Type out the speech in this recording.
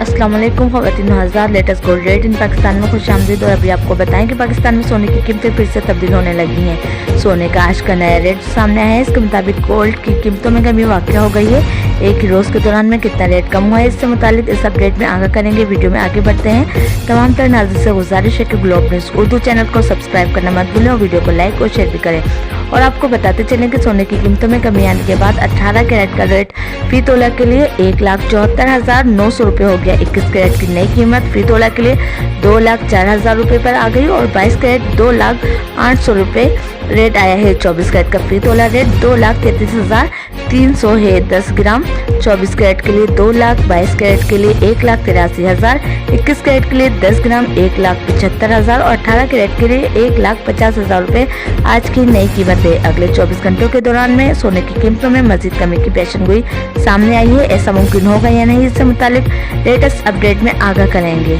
अस्सलाम वालेकुम ख़वातीन हज़ार latest gold rate in Pakistan में खुशामदीद। और अभी आपको बताएं कि पाकिस्तान में सोने की कीमतें फिर से तब्दील होने लगी हैं। सोने का आज का नया रेट सामने आया है। इसके मुताबिक गोल्ड की कीमतों में कमी वाक़या हो गई है। एक ही रोज़ के दौरान में कितना रेट कम हुआ है, इससे मुतालिक इस अपडेट में आगाह करेंगे। वीडियो में आगे बढ़ते हैं। तमाम तरह नाज़रीन से गुजारिश है कि ग्लोब न्यूज़ उर्दू चैनल को सब्सक्राइब करना मत भूलें और वीडियो को लाइक और शेयर भी करें। और आपको बताते चलें कि सोने की कीमतों में कमी आने के बाद 18 कैरेट का रेट फी तोला के लिए 1,74,900 रुपये हो गया। 21 कैरेट की नई कीमत फी तोला के लिए 2,04,000 रुपये पर आ गई और 22 कैरेट 2,08,000 रुपये रेट आया है। 24 कैरेट का फी तोला रेट 2,33,300 है। 10 ग्राम 24 कैरेट के लिए 2 लाख, 22 कैरेट के लिए 1,83,000, 21 कैरेट के लिए 10 ग्राम 1,75,000 और 18 कैरेट के लिए 1,50,000 रुपये आज की नई कीमत है। अगले 24 घंटों के दौरान में सोने की कीमतों में मजीद कमी की पेशेनगोई सामने आई है। ऐसा मुमकिन होगा या नहीं, इससे मुतालिक लेटेस्ट अपडेट में आगाह करेंगे।